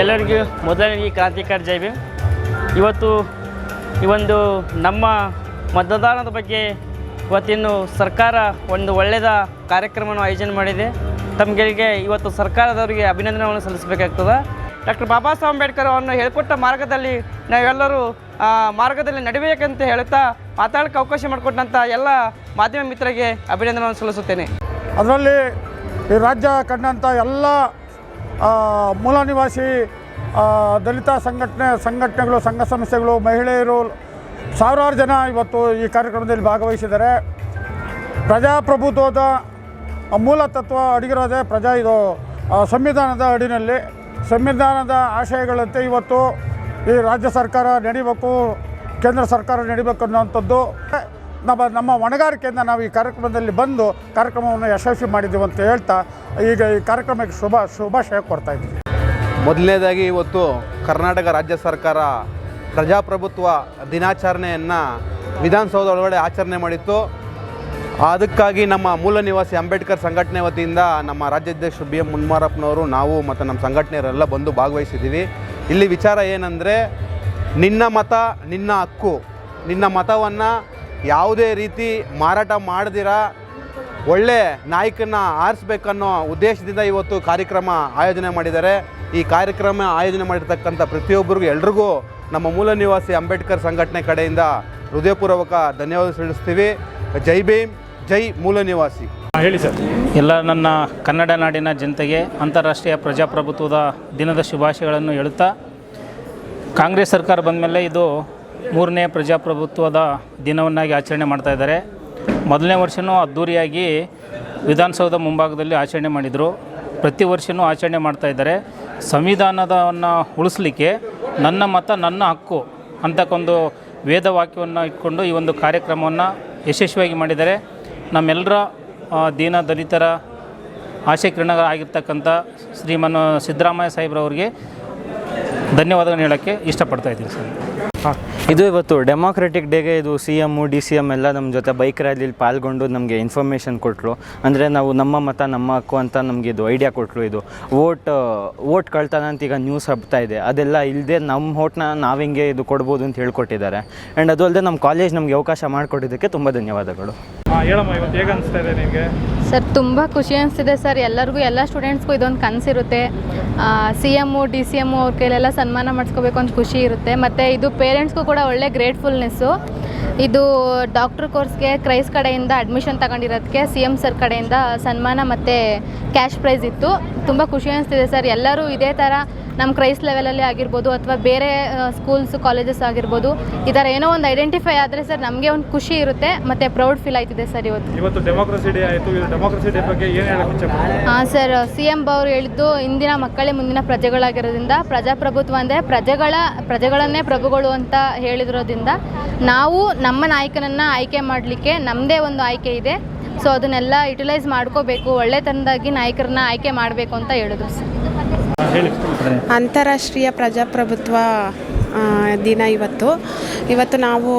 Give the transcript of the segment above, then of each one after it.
ಎಲ್ಲರಿಗೂ ಮೊದಲನೇ ಕ್ರಾಂತಿಕಾರಿ ಜೈ ಭೀಮ್. ಇವತ್ತು ಈ ಒಂದು ನಮ್ಮ ಮತದಾನದ ಬಗ್ಗೆ ಇವತ್ತಿನ್ನು ಸರ್ಕಾರ ಒಂದು ಒಳ್ಳೆಯದ ಕಾರ್ಯಕ್ರಮವನ್ನು ಆಯೋಜನೆ ಮಾಡಿದೆ. ತಮಗಳಿಗೆ ಇವತ್ತು ಸರ್ಕಾರದವರಿಗೆ ಅಭಿನಂದನೆಗಳನ್ನು ಸಲ್ಲಿಸಬೇಕಾಗ್ತದೆ. ಡಾಕ್ಟರ್ ಬಾಬಾ ಸಾಹೇಬ್ ಅಂಬೇಡ್ಕರ್ ಅವರನ್ನು ಹೇಳಿಕೊಟ್ಟ ಮಾರ್ಗದಲ್ಲಿ ನಾವೆಲ್ಲರೂ ಮಾರ್ಗದಲ್ಲಿ ನಡಿಬೇಕಂತ ಹೇಳುತ್ತಾ ಮಾತಾಡೋಕ್ಕೆ ಅವಕಾಶ ಮಾಡಿಕೊಟ್ಟಂಥ ಎಲ್ಲ ಮಾಧ್ಯಮ ಮಿತ್ರರಿಗೆ ಅಭಿನಂದನೆಯನ್ನು ಸಲ್ಲಿಸುತ್ತೇನೆ. ಅದರಲ್ಲಿ ಈ ರಾಜ್ಯ ಕಂಡಂಥ ಎಲ್ಲ ಮೂಲ ನಿವಾಸಿ ದಲಿತ ಸಂಘಟನೆಗಳು, ಸಂಘ ಸಂಸ್ಥೆಗಳು, ಮಹಿಳೆಯರು, ಸಾವಿರಾರು ಜನ ಇವತ್ತು ಈ ಕಾರ್ಯಕ್ರಮದಲ್ಲಿ ಭಾಗವಹಿಸಿದ್ದಾರೆ. ಪ್ರಜಾಪ್ರಭುತ್ವದ ಮೂಲ ತತ್ವ ಅಡಗಿರೋದೇ ಇದು ಸಂವಿಧಾನದ ಅಡಿನಲ್ಲಿ. ಸಂವಿಧಾನದ ಆಶಯಗಳಂತೆ ಇವತ್ತು ಈ ರಾಜ್ಯ ಸರ್ಕಾರ ನಡಿಬೇಕು, ಕೇಂದ್ರ ಸರ್ಕಾರ ನಡಿಬೇಕು ಅನ್ನೋವಂಥದ್ದು ನಮ್ಮ ಹೊಣೆಗಾರಿಕೆಯಿಂದ ನಾವು ಈ ಕಾರ್ಯಕ್ರಮದಲ್ಲಿ ಬಂದು ಕಾರ್ಯಕ್ರಮವನ್ನು ಯಶಸ್ವಿ ಮಾಡಿದ್ದೀವಿ ಅಂತ ಹೇಳ್ತಾ ಈಗ ಈ ಕಾರ್ಯಕ್ರಮಕ್ಕೆ ಶುಭಾಶಯ ಕೊಡ್ತಾಯಿದ್ದೀವಿ. ಮೊದಲನೇದಾಗಿ ಇವತ್ತು ಕರ್ನಾಟಕ ರಾಜ್ಯ ಸರ್ಕಾರ ಪ್ರಜಾಪ್ರಭುತ್ವ ದಿನಾಚರಣೆಯನ್ನು ವಿಧಾನಸೌಧ ಒಳಗಡೆ ಆಚರಣೆ ಮಾಡಿತ್ತು. ಅದಕ್ಕಾಗಿ ನಮ್ಮ ಮೂಲ ನಿವಾಸಿ ಅಂಬೇಡ್ಕರ್ ಸಂಘಟನೆ ವತಿಯಿಂದ ನಮ್ಮ ರಾಜ್ಯಾಧ್ಯಕ್ಷರು BM ಮುನ್ಮಾರಪ್ಪನವರು, ನಾವು ಮತ್ತು ನಮ್ಮ ಸಂಘಟನೆಯವರೆಲ್ಲ ಬಂದು ಭಾಗವಹಿಸಿದ್ದೀವಿ. ಇಲ್ಲಿ ವಿಚಾರ ಏನಂದರೆ, ನಿನ್ನ ಮತ ನಿನ್ನ ಹಕ್ಕು, ನಿನ್ನ ಮತವನ್ನು ಯಾವುದೇ ರೀತಿ ಮಾರಾಟ ಮಾಡದಿರ ಒಳ್ಳೆ ನಾಯಕನ ಆರಿಸ್ಬೇಕನ್ನೋ ಉದ್ದೇಶದಿಂದ ಇವತ್ತು ಕಾರ್ಯಕ್ರಮ ಆಯೋಜನೆ ಮಾಡಿದ್ದಾರೆ. ಈ ಕಾರ್ಯಕ್ರಮ ಆಯೋಜನೆ ಮಾಡಿರ್ತಕ್ಕಂಥ ಪ್ರತಿಯೊಬ್ಬರಿಗೂ ಎಲ್ರಿಗೂ ನಮ್ಮ ಮೂಲ ನಿವಾಸಿ ಅಂಬೇಡ್ಕರ್ ಸಂಘಟನೆ ಕಡೆಯಿಂದ ಹೃದಯಪೂರ್ವಕ ಧನ್ಯವಾದ ಸಲ್ಲಿಸ್ತೀವಿ. ಜೈ ಭೀಮ್, ಜೈ ಮೂಲ ನಿವಾಸಿ. ಹೇಳಿ ಸರ್. ಎಲ್ಲ ನನ್ನ ಕನ್ನಡ ನಾಡಿನ ಜನತೆಗೆ ಅಂತಾರಾಷ್ಟ್ರೀಯ ಪ್ರಜಾಪ್ರಭುತ್ವದ ದಿನದ ಶುಭಾಶಯಗಳನ್ನು ಹೇಳುತ್ತಾ, ಕಾಂಗ್ರೆಸ್ ಸರ್ಕಾರ ಬಂದ ಮೇಲೆ ಇದು 3ನೇ ಪ್ರಜಾಪ್ರಭುತ್ವದ ದಿನವನ್ನಾಗಿ ಆಚರಣೆ ಮಾಡ್ತಾಯಿದ್ದಾರೆ. ಮೊದಲನೇ ವರ್ಷವೂ ಅದ್ಧೂರಿಯಾಗಿ ವಿಧಾನಸೌಧ ಮುಂಭಾಗದಲ್ಲಿ ಆಚರಣೆ ಮಾಡಿದರು. ಪ್ರತಿ ವರ್ಷವೂ ಆಚರಣೆ ಮಾಡ್ತಾಯಿದ್ದಾರೆ. ಸಂವಿಧಾನವನ್ನು ಉಳಿಸ್ಲಿಕ್ಕೆ ನನ್ನ ಮತ ನನ್ನ ಹಕ್ಕು ಅಂತಕ್ಕೊಂದು ವೇದವಾಕ್ಯವನ್ನು ಇಟ್ಕೊಂಡು ಈ ಒಂದು ಕಾರ್ಯಕ್ರಮವನ್ನು ಯಶಸ್ವಿಯಾಗಿ ಮಾಡಿದ್ದಾರೆ. ನಮ್ಮೆಲ್ಲರ ದೀನ ದಲಿತರ ಆಶಯ ಕಿರಣರಾಗಿರ್ತಕ್ಕಂಥ ಶ್ರೀಮಾನ್ ಸಿದ್ದರಾಮಯ್ಯ ಸಾಹೇಬ್ರವ್ರಿಗೆ ಧನ್ಯವಾದಗಳನ್ನು ಹೇಳೋಕ್ಕೆ ಇಷ್ಟಪಡ್ತಾಯಿದ್ದೀನಿ ಸರ್. ಇದು ಇವತ್ತು ಡೆಮಾಕ್ರೆಟಿಕ್ ಡೇಗೆ ಇದು CM DCM ಎಲ್ಲ ನಮ್ಮ ಜೊತೆ ಬೈಕ್ ರ್ಯಾಲಿಲಿ ಪಾಲ್ಗೊಂಡು ನಮಗೆ ಇನ್ಫಾರ್ಮೇಷನ್ ಕೊಟ್ಟರು. ಅಂದರೆ ನಾವು ನಮ್ಮ ಮತ ನಮ್ಮ ಹಕ್ಕು ಅಂತ ನಮಗೆ ಇದು ಐಡಿಯಾ ಕೊಟ್ಟರು. ಇದು ವೋಟ್ ಕಳ್ತಾನ ಅಂತ ಈಗ ನ್ಯೂಸ್ ಹಬ್ತಾ ಇದೆ, ಅದೆಲ್ಲ ಇಲ್ಲದೆ ನಮ್ಮ ವೋಟ್ನ ನಾವು ಹಿಂಗೆ ಇದು ಕೊಡ್ಬೋದು ಅಂತ ಹೇಳ್ಕೊಟ್ಟಿದ್ದಾರೆ. ಆ್ಯಂಡ್ ಅದು ಅಲ್ಲದೆ ನಮ್ಮ ಕಾಲೇಜ್ ನಮಗೆ ಅವಕಾಶ ಮಾಡಿಕೊಟ್ಟಿದ್ದಕ್ಕೆ ತುಂಬ ಧನ್ಯವಾದಗಳು. ಹೇಳಮ್ಮ, ಇವತ್ತು ಹೇಗೆ ಅನಿಸ್ತಾ ಇದೆ ನಿಮಗೆ? ಸರ್, ತುಂಬ ಖುಷಿ ಅನಿಸ್ತಿದೆ ಸರ್. ಎಲ್ಲರಿಗೂ, ಎಲ್ಲ ಸ್ಟೂಡೆಂಟ್ಸ್ಗೂ ಇದೊಂದು ಕನಸಿರುತ್ತೆ. CM DCM ಅವ್ರ ಕೈಲೆಲ್ಲ ಸನ್ಮಾನ ಮಾಡಿಸ್ಕೋಬೇಕು ಅಂತ ಖುಷಿ ಇರುತ್ತೆ. ಮತ್ತು ಇದು ಪೇರೆಂಟ್ಸ್ಗೂ ಕೂಡ ಒಳ್ಳೆ ಗ್ರೇಟ್ಫುಲ್ನೆಸ್ಸು. ಇದು ಡಾಕ್ಟ್ರ್ ಕೋರ್ಸ್ಗೆ ಕ್ರೈಸ್ ಕಡೆಯಿಂದ ಅಡ್ಮಿಷನ್ ತಗೊಂಡಿರೋದಕ್ಕೆ CM ಸರ್ ಕಡೆಯಿಂದ ಸನ್ಮಾನ ಮತ್ತು ಕ್ಯಾಶ್ ಪ್ರೈಸ್ ಇತ್ತು. ತುಂಬ ಖುಷಿ ಅನಿಸ್ತಿದೆ ಸರ್. ಎಲ್ಲರೂ ಇದೇ ಥರ ನಮ್ಮ ಕ್ರೈಸ್ ಲೆವೆಲಲ್ಲಿ ಆಗಿರ್ಬೋದು ಅಥವಾ ಬೇರೆ ಸ್ಕೂಲ್ಸ್ ಕಾಲೇಜಸ್ ಆಗಿರ್ಬೋದು, ಈ ಥರ ಏನೋ ಒಂದು ಐಡೆಂಟಿಫೈ ಆದರೆ ಸರ್ ನಮಗೆ ಒಂದು ಖುಷಿ ಇರುತ್ತೆ ಮತ್ತು ಪ್ರೌಡ್ ಫೀಲ್ ಆಯ್ತಿದೆ ಸರ್. ಇವತ್ತು ಡೆಮೋಕ್ರಸಿ ಡೇ ಆಯಿತು. ಡೆಮೋಕ್ರಸಿ ಡೇ ಬಗ್ಗೆ ಏನು ಹೇಳಕ್ಕೆ ಇಚ್ಛೆಪಡ್ತೀರಾ? ಹಾಂ ಸರ್, CM ಅವರು ಹೇಳಿದ್ದು ಇಂದಿನ ಮಕ್ಕಳೇ ಮುಂದಿನ ಪ್ರಜೆಗಳಾಗಿರೋದ್ರಿಂದ ಪ್ರಜಾಪ್ರಭುತ್ವ ಅಂದರೆ ಪ್ರಜೆಗಳನ್ನೇ ಪ್ರಭುಗಳು ಅಂತ ಹೇಳಿರೋದ್ರಿಂದ ನಾವು ನಮ್ಮ ನಾಯಕನನ್ನು ಆಯ್ಕೆ ಮಾಡಲಿಕ್ಕೆ ನಮ್ಮದೇ ಒಂದು ಆಯ್ಕೆ ಇದೆ. ಸೊ ಅದನ್ನೆಲ್ಲ ಯುಟಿಲೈಸ್ ಮಾಡ್ಕೋಬೇಕು, ಒಳ್ಳೆತನದಾಗಿ ನಾಯಕರನ್ನ ಆಯ್ಕೆ ಮಾಡಬೇಕು ಅಂತ ಹೇಳಿದ್ರು ಸರ್. ಅಂತಾರಾಷ್ಟ್ರೀಯ ಪ್ರಜಾಪ್ರಭುತ್ವ ದಿನ ಇವತ್ತು ನಾವು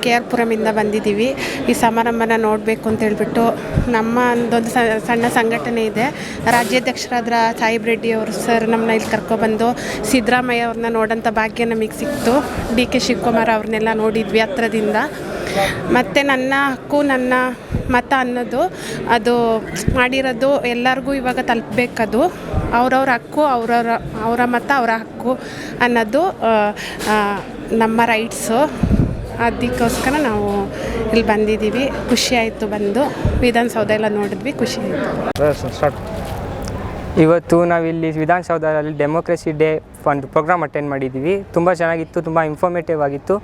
KR ಪುರಮಿಂದ ಬಂದಿದ್ದೀವಿ. ಈ ಸಮಾರಂಭನ ನೋಡಬೇಕು ಅಂತ ಹೇಳ್ಬಿಟ್ಟು ನಮ್ಮ ಒಂದೊಂದು ಸಣ್ಣ ಸಂಘಟನೆ ಇದೆ. ರಾಜ್ಯಾಧ್ಯಕ್ಷರಾದ ಸಾಹೇಬ್ ರೆಡ್ಡಿ ಅವರು ಸರ್ ನಮ್ಮನ್ನ ಇಲ್ಲಿ ಕರ್ಕೊಬಂದು ಸಿದ್ದರಾಮಯ್ಯ ಅವ್ರನ್ನ ನೋಡೋಂಥ ಭಾಗ್ಯ ನಮಗೆ ಸಿಕ್ತು. DK ಶಿವಕುಮಾರ್ ಅವ್ರನ್ನೆಲ್ಲ ನೋಡಿದ್ವಿ ಹತ್ರದಿಂದ. ಮತ್ತು ನನ್ನ ಹಕ್ಕು ನನ್ನ ಮತ ಅನ್ನೋದು ಅದು ಮಾಡಿರೋದು ಎಲ್ಲರಿಗೂ ಇವಾಗ ತಲುಪಬೇಕದು. ಅವ್ರವ್ರ ಹಕ್ಕು ಅವರ ಮತ ಅವರ ಹಕ್ಕು ಅನ್ನೋದು ನಮ್ಮ ರೈಟ್ಸು. ಅದಕ್ಕೋಸ್ಕರ ನಾವು ಇಲ್ಲಿ ಬಂದಿದ್ದೀವಿ. ಖುಷಿ ಆಯಿತು ಬಂದು. ವಿಧಾನಸೌಧ ಎಲ್ಲ ನೋಡಿದ್ವಿ, ಖುಷಿ ಆಯಿತು. ಇವತ್ತು ನಾವಿಲ್ಲಿ ವಿಧಾನಸೌಧದಲ್ಲಿ ಡೆಮೋಕ್ರಸಿ ಡೇ ಒಂದು ಪ್ರೋಗ್ರಾಮ್ ಅಟೆಂಡ್ ಮಾಡಿದ್ದೀವಿ. ತುಂಬ ಚೆನ್ನಾಗಿತ್ತು, ತುಂಬ ಇನ್ಫಾರ್ಮೇಟಿವ್ ಆಗಿತ್ತು.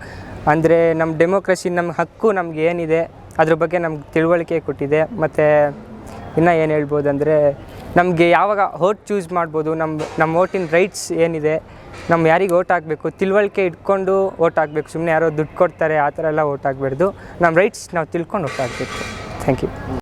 ಅಂದರೆ ನಮ್ಮ ಡೆಮೋಕ್ರಸಿ, ನಮ್ಮ ಹಕ್ಕು ನಮ್ಗೆ ಏನಿದೆ ಅದ್ರ ಬಗ್ಗೆ ನಮ್ಗೆ ತಿಳುವಳಿಕೆ ಕೊಟ್ಟಿದೆ. ಮತ್ತು ಇನ್ನು ಏನು ಹೇಳ್ಬೋದು ಅಂದರೆ, ನಮಗೆ ಯಾವಾಗ ವೋಟ್ ಚೂಸ್ ಮಾಡ್ಬೋದು, ನಮ್ಮ ವೋಟಿನ ರೈಟ್ಸ್ ಏನಿದೆ, ನಮ್ಮ ಯಾರಿಗೆ ವೋಟ್ ಹಾಕಬೇಕು ತಿಳುವಳಿಕೆ ಇಟ್ಕೊಂಡು ವೋಟ್ ಹಾಕಬೇಕು. ಸುಮ್ಮನೆ ಯಾರೋ ದುಡ್ಡು ಕೊಡ್ತಾರೆ ಆ ಥರ ಎಲ್ಲ ವೋಟ್ ಹಾಕಬಾರ್ದು. ನಮ್ಮ ರೈಟ್ಸ್ ನಾವು ತಿಳ್ಕೊಂಡು ವೋಟ್ ಹಾಕಬೇಕು. Thank you.